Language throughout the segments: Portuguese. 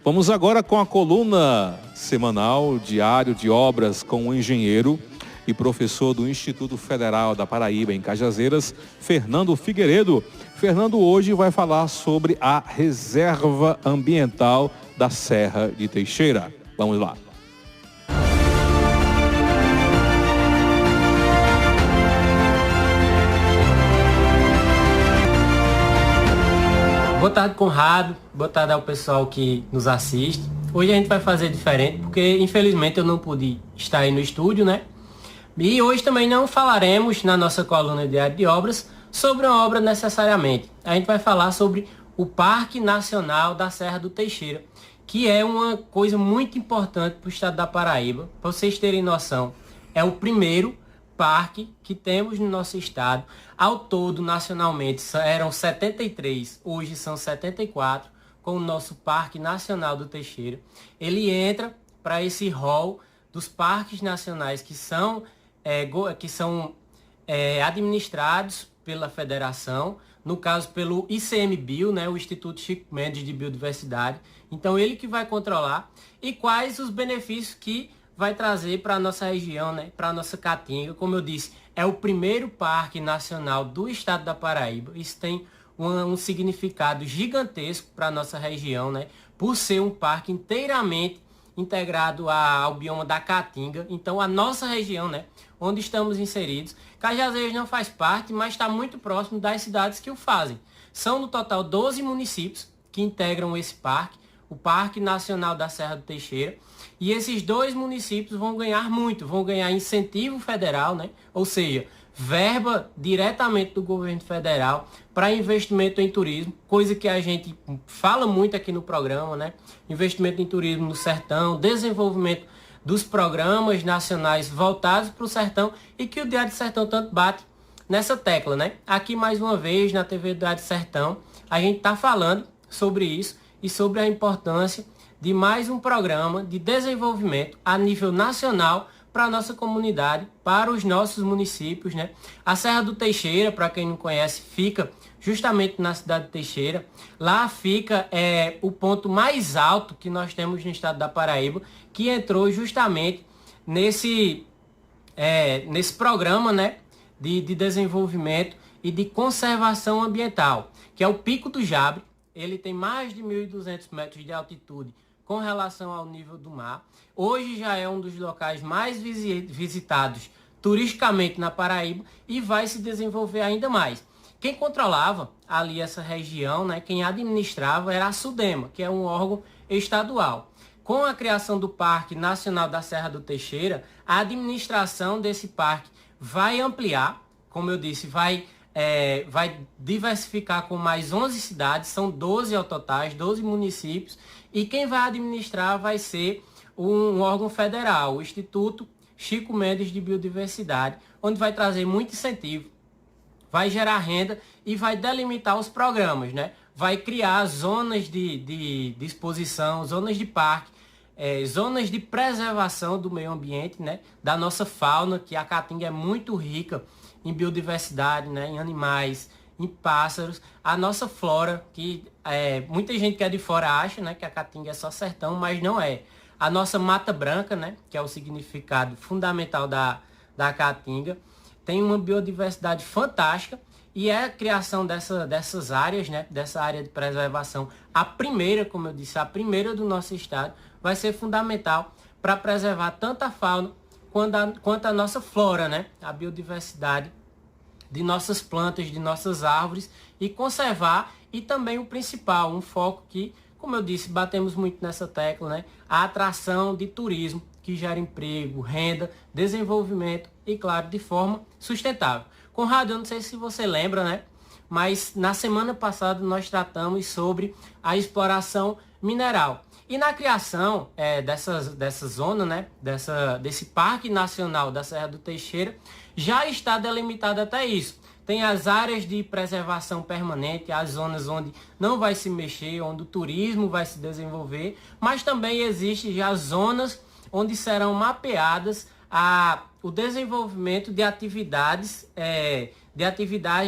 Vamos agora com a coluna semanal Diário de Obras com o engenheiro e professor do Instituto Federal da Paraíba, em Cajazeiras, Fernando Figueiredo. Fernando hoje vai falar sobre a Reserva Ambiental da Serra de Teixeira. Vamos lá. Boa tarde, Conrado. Boa tarde ao pessoal que nos assiste. Hoje a gente vai fazer diferente, porque infelizmente eu não pude estar aí no estúdio, né? E hoje também não falaremos na nossa coluna Diário de Obras sobre uma obra necessariamente. A gente vai falar sobre o Parque Nacional da Serra do Teixeira, que é uma coisa muito importante para o estado da Paraíba. Para vocês terem noção, é o primeiro parque que temos no nosso estado. Ao todo, nacionalmente, eram 73, hoje são 74, com o nosso Parque Nacional do Teixeira. Ele entra para esse rol dos parques nacionais que são administrados pela federação, no caso pelo ICMBio, né, o Instituto Chico Mendes de Biodiversidade. Então ele que vai controlar e quais os benefícios que vai trazer para a nossa região, né, para a nossa Caatinga. Como eu disse, é o primeiro parque nacional do estado da Paraíba. Isso tem um significado gigantesco para a nossa região, né, por ser um parque inteiramente integrado ao bioma da Caatinga. Então a nossa região, né, onde estamos inseridos, Cajazeiras não faz parte, mas está muito próximo das cidades que o fazem. São no total 12 municípios que integram esse parque, o Parque Nacional da Serra do Teixeira. E esses dois municípios vão ganhar muito, vão ganhar incentivo federal, né? Ou seja, verba diretamente do governo federal para investimento em turismo, coisa que a gente fala muito aqui no programa, né? Investimento em turismo no sertão, desenvolvimento dos programas nacionais voltados para o sertão e que o Diário do Sertão tanto bate nessa tecla, né? Aqui mais uma vez na TV Diário do Sertão, a gente está falando sobre isso e sobre a importância de mais um programa de desenvolvimento a nível nacional para a nossa comunidade, para os nossos municípios, né? A Serra do Teixeira, para quem não conhece, fica justamente na cidade de Teixeira. Lá fica o ponto mais alto que nós temos no estado da Paraíba, que entrou justamente nesse programa, né, de desenvolvimento e de conservação ambiental, que é o Pico do Jabre. Ele tem mais de 1.200 metros de altitude com relação ao nível do mar. Hoje já é um dos locais mais visitados turisticamente na Paraíba e vai se desenvolver ainda mais. Quem controlava ali essa região, né, quem administrava era a SUDEMA, que é um órgão estadual. Com a criação do Parque Nacional da Serra do Teixeira, a administração desse parque vai ampliar, como eu disse, vai diversificar com mais 11 cidades, são 12 ao total, 12 municípios, e quem vai administrar vai ser um órgão federal, o Instituto Chico Mendes de Biodiversidade, onde vai trazer muito incentivo, vai gerar renda e vai delimitar os programas, né? Vai criar zonas de exposição, zonas de parque, zonas de preservação do meio ambiente, né? Da nossa fauna, que a Caatinga é muito rica em biodiversidade, né? Em animais, em pássaros. A nossa flora, que muita gente que é de fora acha, né, que a Caatinga é só sertão, mas não é. A nossa Mata Branca, né, que é o significado fundamental da Caatinga, tem uma biodiversidade fantástica e a criação dessas áreas, né, dessa área de preservação, a primeira, como eu disse, a primeira do nosso estado, vai ser fundamental para preservar tanto a fauna quanto a nossa flora, né, a biodiversidade de nossas plantas, de nossas árvores e conservar, e também o principal, um foco que, como eu disse, batemos muito nessa tecla, né, a atração de turismo que gera emprego, renda, desenvolvimento e, claro, de forma sustentável. Conrado, eu não sei se você lembra, né, mas na semana passada nós tratamos sobre a exploração mineral. E na criação dessa zona, né, desse Parque Nacional da Serra do Teixeira, já está delimitado até isso. Tem as áreas de preservação permanente, as zonas onde não vai se mexer, onde o turismo vai se desenvolver, mas também existe já zonas onde serão mapeadas o desenvolvimento de atividades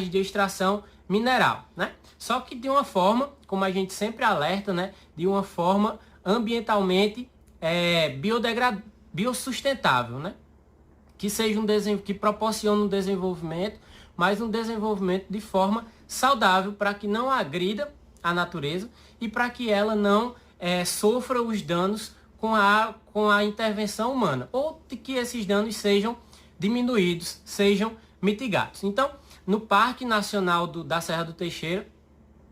de extração mineral, né? Só que de uma forma, como a gente sempre alerta, né, de uma forma ambientalmente biossustentável, né? Que proporcione um desenvolvimento, mas um desenvolvimento de forma saudável, para que não agrida a natureza e para que ela não sofra os danos com a intervenção humana, ou de que esses danos sejam diminuídos, sejam mitigados. Então, no Parque Nacional da Serra do Teixeira,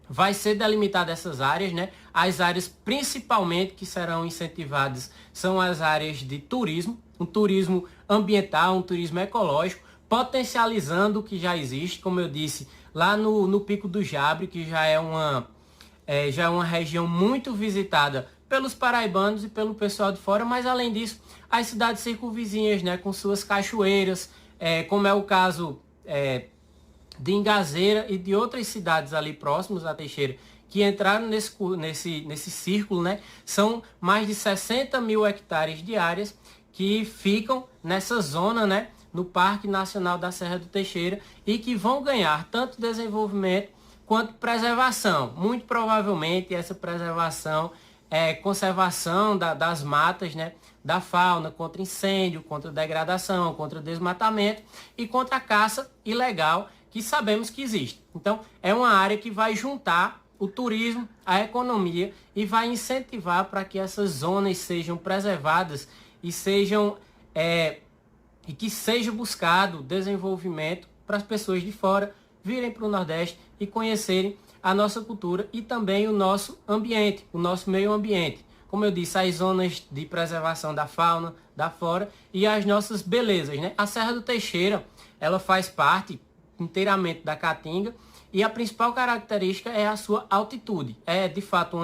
vai ser delimitada essas áreas, né? As áreas principalmente que serão incentivadas são as áreas de turismo, um turismo ambiental, um turismo ecológico, potencializando o que já existe, como eu disse, lá no Pico do Jabre, que já é uma região muito visitada pelos paraibanos e pelo pessoal de fora, mas além disso, as cidades circunvizinhas, né, com suas cachoeiras, como é o caso de Ingazeira e de outras cidades ali próximas a Teixeira, que entraram nesse círculo, né? São mais de 60 mil hectares de áreas que ficam nessa zona, né? No Parque Nacional da Serra do Teixeira, e que vão ganhar tanto desenvolvimento quanto preservação. Muito provavelmente essa preservação conservação das matas, né? Da fauna, contra incêndio, contra degradação, contra desmatamento e contra a caça ilegal, que sabemos que existe. Então, é uma área que vai juntar o turismo, a economia, e vai incentivar para que essas zonas sejam preservadas e que seja buscado desenvolvimento para as pessoas de fora virem para o Nordeste e conhecerem a nossa cultura e também o nosso ambiente, o nosso meio ambiente. Como eu disse, as zonas de preservação da fauna, da flora e as nossas belezas, né? A Serra do Teixeira, ela faz parte inteiramente da Caatinga, e a principal característica é a sua altitude. É de fato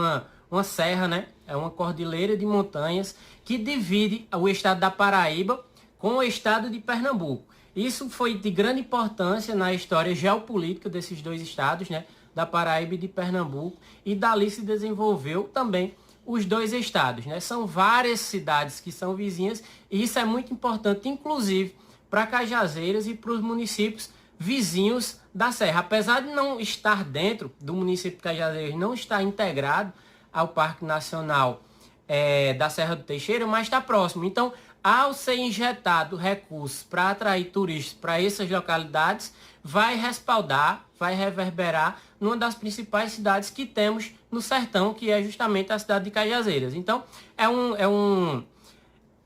uma serra, né? É uma cordilheira de montanhas que divide o estado da Paraíba com o estado de Pernambuco. Isso foi de grande importância na história geopolítica desses dois estados, né? Da Paraíba e de Pernambuco, e dali se desenvolveu também os dois estados, né? São várias cidades que são vizinhas, e isso é muito importante, inclusive para Cajazeiras e para os municípios vizinhos da Serra. Apesar de não estar dentro do município de Cajazeiras, não estar integrado ao Parque Nacional da Serra do Teixeira, mas está próximo. Então, ao ser injetado recursos para atrair turistas para essas localidades, vai respaldar, vai reverberar numa das principais cidades que temos no sertão, que é justamente a cidade de Cajazeiras. Então,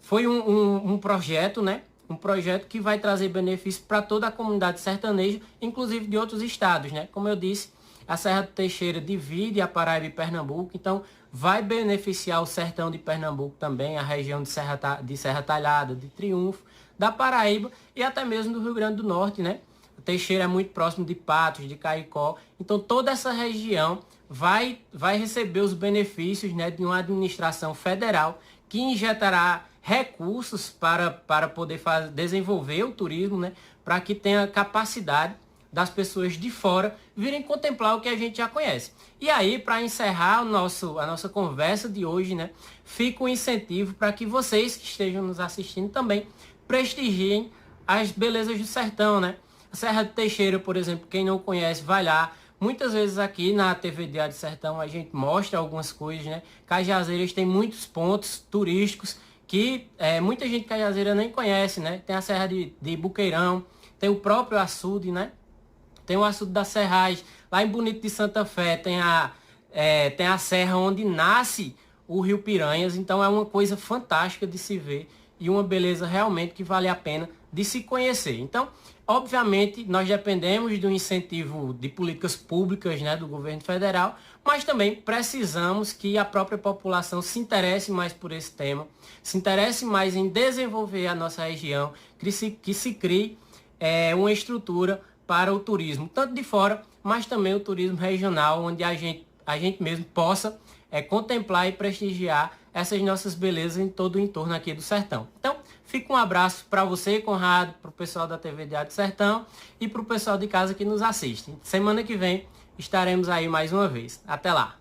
foi um projeto, né? Um projeto que vai trazer benefícios para toda a comunidade sertaneja, inclusive de outros estados, né? Como eu disse, a Serra do Teixeira divide a Paraíba e Pernambuco, então vai beneficiar o sertão de Pernambuco também, a região de Serra Talhada, de Triunfo, da Paraíba e até mesmo do Rio Grande do Norte, né? O Teixeira é muito próximo de Patos, de Caicó, então toda essa região vai receber os benefícios, né, de uma administração federal que injetará recursos para poder desenvolver o turismo, né, para que tenha capacidade das pessoas de fora virem contemplar o que a gente já conhece. E aí, para encerrar a nossa conversa de hoje, né, fica um incentivo para que vocês que estejam nos assistindo também prestigiem as belezas do sertão, né? A Serra do Teixeira, por exemplo, quem não conhece, vai lá. Muitas vezes aqui na TV Diário do Sertão a gente mostra algumas coisas, né? Cajazeiras tem muitos pontos turísticos que muita gente de Cajazeira nem conhece, né? Tem a Serra de Buqueirão, tem o próprio açude, né? Tem o açude da Serragem. Lá em Bonito de Santa Fé tem a serra onde nasce o Rio Piranhas. Então é uma coisa fantástica de se ver e uma beleza realmente que vale a pena de se conhecer. Então, obviamente, nós dependemos do incentivo de políticas públicas, né, do governo federal, mas também precisamos que a própria população se interesse mais por esse tema, se interesse mais em desenvolver a nossa região, que se crie uma estrutura para o turismo, tanto de fora, mas também o turismo regional, onde a gente mesmo possa contemplar e prestigiar essas nossas belezas em todo o entorno aqui do sertão. Então, fica um abraço para você, Conrado, para o pessoal da TV Diário do Sertão e para o pessoal de casa que nos assiste. Semana que vem estaremos aí mais uma vez. Até lá!